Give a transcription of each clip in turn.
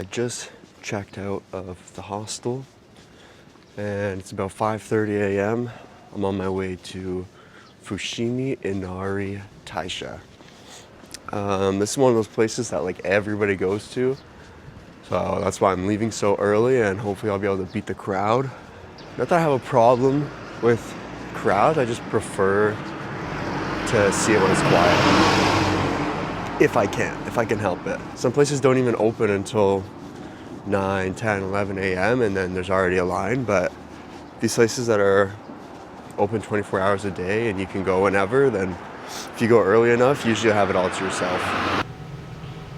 I just checked out of the hostel and it's about 5:30 a.m. I'm on my way to Fushimi Inari Taisha. This is one of those places that like everybody goes to. So that's why I'm leaving so early and hopefully I'll be able to beat the crowd. Not that I have a problem with crowds, I just prefer to see it when it's quiet. If I can help it. Some places don't even open until 9, 10, 11 a.m. and then there's already a line, but these places that are open 24 hours a day and you can go whenever, then if you go early enough, usually you'll have it all to yourself.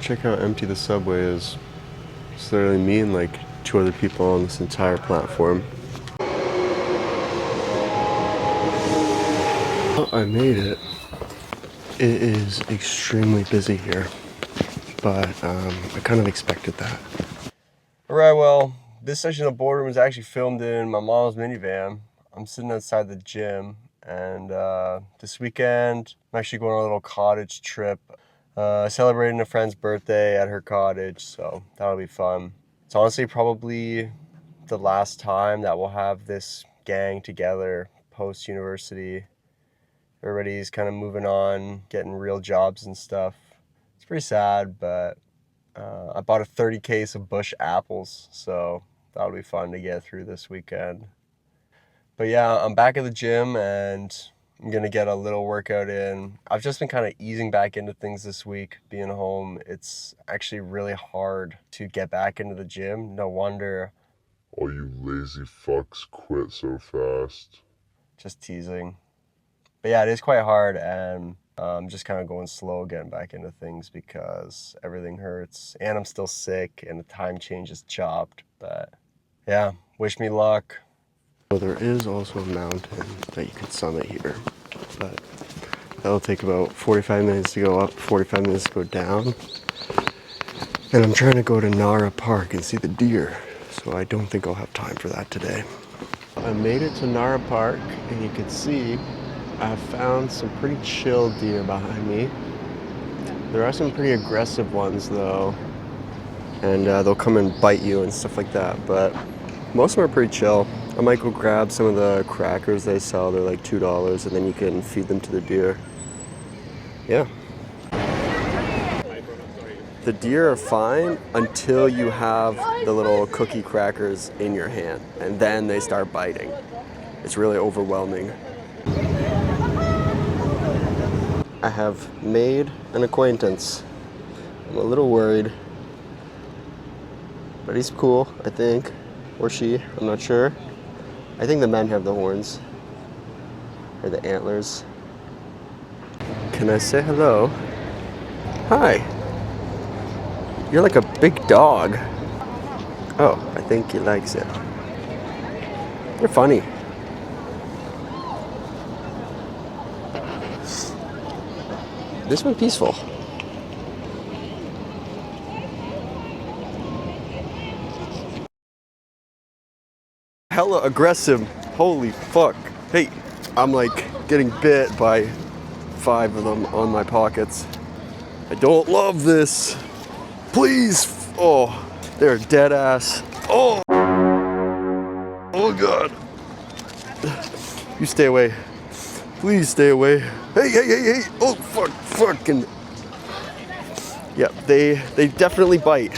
Check how empty the subway is. It's literally me and like 2 other people on this entire platform. Oh, I made it. It is extremely busy here, but I kind of expected that. Alright, well, this section of the boardroom is actually filmed in my mom's minivan. I'm sitting outside the gym, and this weekend I'm actually going on a little cottage trip, celebrating a friend's birthday at her cottage, so that'll be fun. It's honestly probably the last time that we'll have this gang together post-university. Everybody's kind of moving on, getting real jobs and stuff. It's pretty sad, but I bought a 30 case of Bush apples, so that'll be fun to get through this weekend. But yeah, I'm back at the gym and I'm gonna get a little workout in. I've just been kind of easing back into things this week, being home. It's actually really hard to get back into the gym. No wonder all you lazy fucks quit so fast. Just teasing. But yeah, it is quite hard, and I'm just kind of going slow getting back into things because everything hurts and I'm still sick and the time change is chopped. But yeah, wish me luck. So there is also a mountain that you can summit here, but that'll take about 45 minutes to go up, 45 minutes to go down. And I'm trying to go to Nara Park and see the deer, so I don't think I'll have time for that today. I made it to Nara Park, and you can see I found some pretty chill deer behind me. There are some pretty aggressive ones though, and they'll come and bite you and stuff like that, but most of them are pretty chill. I might go grab some of the crackers they sell. They're like $2, and then you can feed them to the deer. Yeah. The deer are fine until you have the little cookie crackers in your hand, and then they start biting. It's really overwhelming. I have made an acquaintance. I'm a little worried, but he's cool, I think. Or she, I'm not sure. I think the men have the horns, or the antlers. Can I say hello? Hi. You're like a big dog. Oh, I think he likes it. You're funny. This one peaceful. Hella aggressive. Holy fuck. Hey, I'm like getting bit by 5 of them on my pockets. I don't love this. Please. Oh, they're dead ass. Oh. Oh God. You stay away. Please stay away. Hey, hey, hey, hey. Oh, fuck, fucking. Yeah, they definitely bite.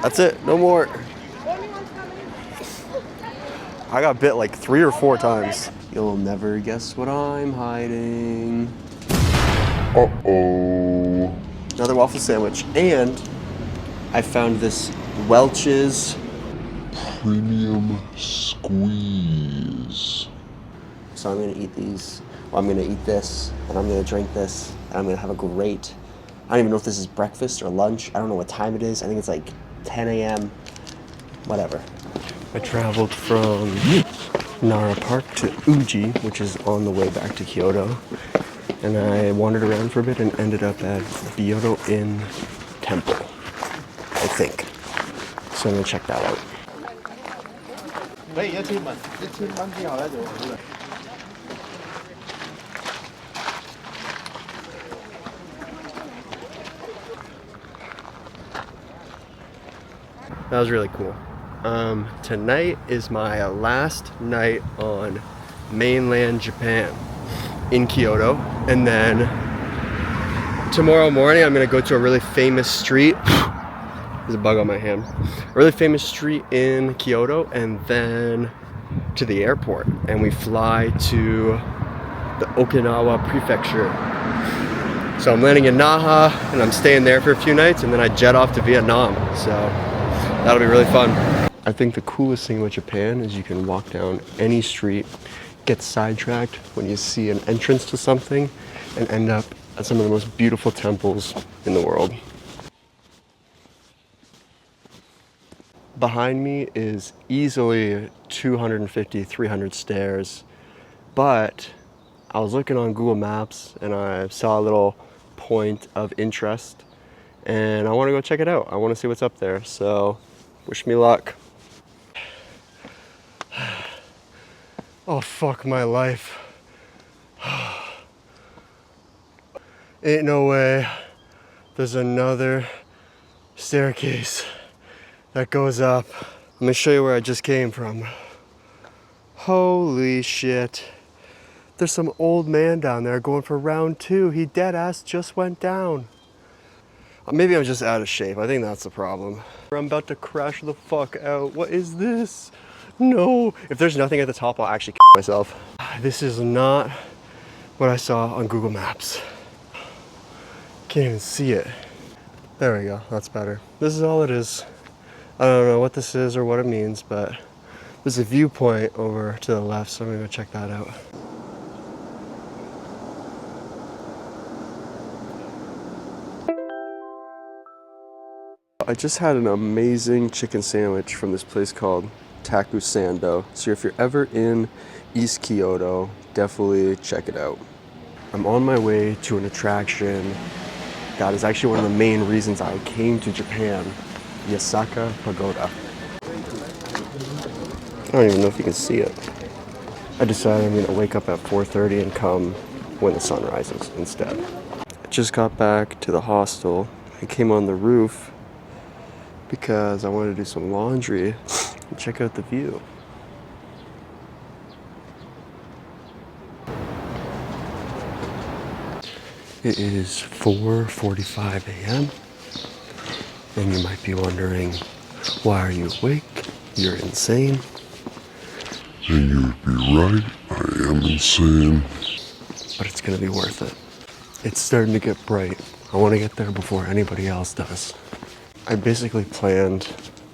That's it, no more. I got bit like 3 or 4 times. You'll never guess what I'm hiding. Uh-oh. Another waffle sandwich. And I found this Welch's Premium squeeze. So I'm gonna eat these. Well, I'm gonna eat this, and I'm gonna drink this, and I'm gonna have a great, I don't even know if this is breakfast or lunch. I don't know what time it is. I think it's like 10 a.m. Whatever. I traveled from Nara Park to Uji, which is on the way back to Kyoto. And I wandered around for a bit and ended up at Byodo Inn Temple, I think. So I'm gonna check that out. That was really cool. Tonight is my last night on mainland Japan in Kyoto, and then tomorrow morning I'm gonna go to a really famous street. There's a bug on my hand. A really famous street in Kyoto, and then to the airport, and we fly to the Okinawa prefecture. So I'm landing in Naha, and I'm staying there for a few nights, and then I jet off to Vietnam. So that'll be really fun. I think the coolest thing about Japan is you can walk down any street, get sidetracked when you see an entrance to something, and end up at some of the most beautiful temples in the world. Behind me is easily 250, 300 stairs, but I was looking on Google Maps and I saw a little point of interest, and I want to go check it out. I want to see what's up there, so wish me luck. Oh, fuck my life. Ain't no way there's another staircase that goes up. Let me show you where I just came from. Holy shit. There's some old man down there going for round 2. He dead ass just went down. Maybe I'm just out of shape. I think that's the problem. I'm about to crash the fuck out. What is this? No. If there's nothing at the top, I'll actually kill myself. This is not what I saw on Google Maps. Can't even see it. There we go. That's better. This is all it is. I don't know what this is or what it means, but there's a viewpoint over to the left, so I'm gonna go check that out. I just had an amazing chicken sandwich from this place called Taku Sando. So if you're ever in East Kyoto, definitely check it out. I'm on my way to an attraction that is actually one of the main reasons I came to Japan, Yasaka Pagoda. I don't even know if you can see it. I decided I'm gonna wake up at 4:30 and come when the sun rises instead. I just got back to the hostel. I came on the roof because I wanted to do some laundry and check out the view. It is 4:45 a.m. and you might be wondering, why are you awake? You're insane. And you would be right, I am insane. But it's gonna be worth it. It's starting to get bright. I want to get there before anybody else does. I basically planned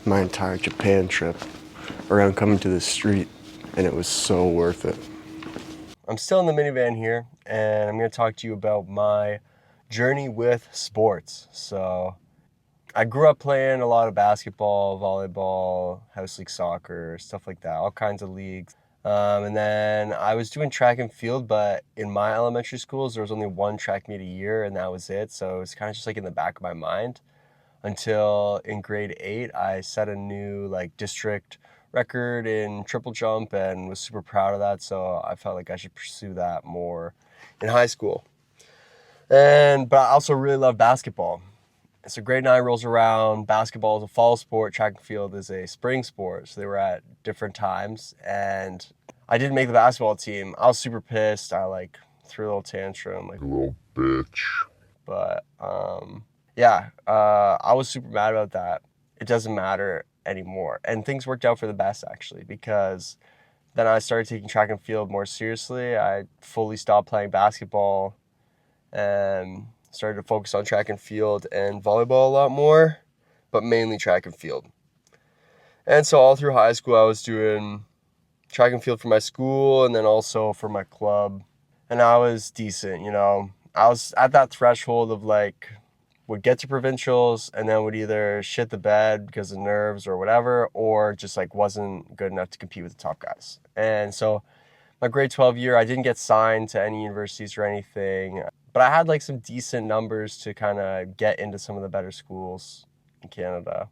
my entire Japan trip around coming to this street, and it was so worth it. I'm still in the minivan here, and I'm going to talk to you about my journey with sports. So I grew up playing a lot of basketball, volleyball, house league soccer, stuff like that, all kinds of leagues. And then I was doing track and field, but in my elementary schools, there was only one track meet a year, and that was it. So it was kind of just like in the back of my mind until in grade 8, I set a new district record in triple jump and was super proud of that. So I felt like I should pursue that more in high school. But I also really love basketball. So grade 9 rolls around, basketball is a fall sport, track and field is a spring sport. So they were at different times, and I didn't make the basketball team. I was super pissed. I threw a little tantrum. You little bitch. But I was super mad about that. It doesn't matter anymore. And things worked out for the best, actually, because then I started taking track and field more seriously. I fully stopped playing basketball and started to focus on track and field and volleyball a lot more, but mainly track and field. And so all through high school, I was doing track and field for my school and then also for my club. And I was decent, I was at that threshold of would get to provincials and then would either shit the bed because of nerves or whatever, or just wasn't good enough to compete with the top guys. And so my grade 12 year, I didn't get signed to any universities or anything, but I had some decent numbers to kind of get into some of the better schools in Canada.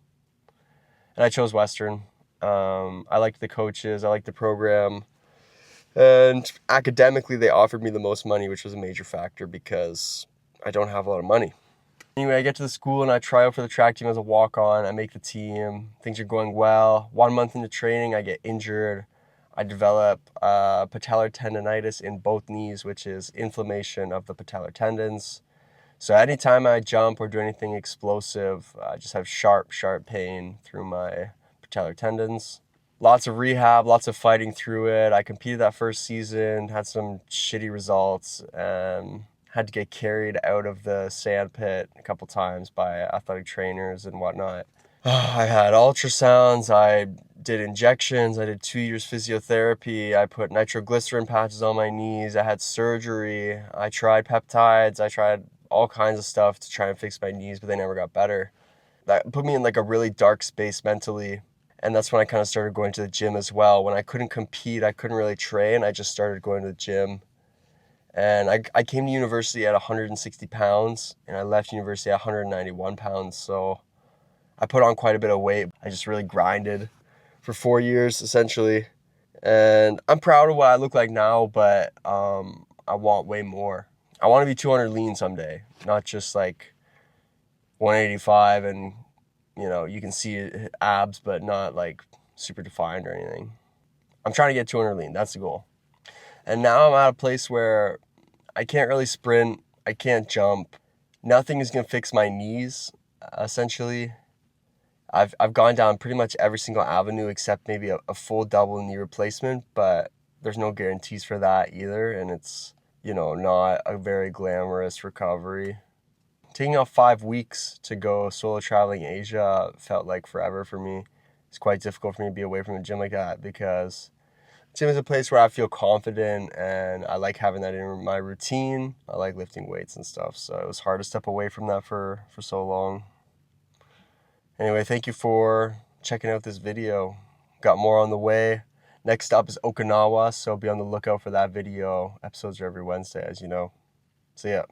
And I chose Western. I liked the coaches, I liked the program. And academically, they offered me the most money, which was a major factor because I don't have a lot of money. Anyway, I get to the school and I try out for the track team as a walk-on. I make the team. Things are going well. 1 month into training, I get injured. I develop patellar tendonitis in both knees, which is inflammation of the patellar tendons. So anytime I jump or do anything explosive, I just have sharp pain through my patellar tendons. Lots of rehab, lots of fighting through it. I competed that first season, had some shitty results, and had to get carried out of the sand pit a couple times by athletic trainers and whatnot. I had ultrasounds, I did injections, I did 2 years physiotherapy, I put nitroglycerin patches on my knees, I had surgery, I tried peptides, I tried all kinds of stuff to try and fix my knees, but they never got better. That put me in like a really dark space mentally. And that's when I kind of started going to the gym as well. When I couldn't compete, I couldn't really train, I just started going to the gym. And I came to university at 160 pounds, and I left university at 191 pounds. So I put on quite a bit of weight. I just really grinded for 4 years, essentially. And I'm proud of what I look like now, but I want way more. I want to be 200 lean someday, not just like 185 and, you know, you can see abs, but not like super defined or anything. I'm trying to get 200 lean. That's the goal. And now I'm at a place where I can't really sprint. I can't jump. Nothing is going to fix my knees, essentially. I've gone down pretty much every single avenue except maybe a full double knee replacement, but there's no guarantees for that either. And it's, you know, not a very glamorous recovery. Taking off 5 weeks to go solo traveling Asia felt like forever for me. It's quite difficult for me to be away from a gym like that because gym is a place where I feel confident and I like having that in my routine. I like lifting weights and stuff, so it was hard to step away from that for so long. Anyway, thank you for checking out this video. Got more on the way. Next up is Okinawa, so be on the lookout for that video. Episodes are every Wednesday, as you know. See ya.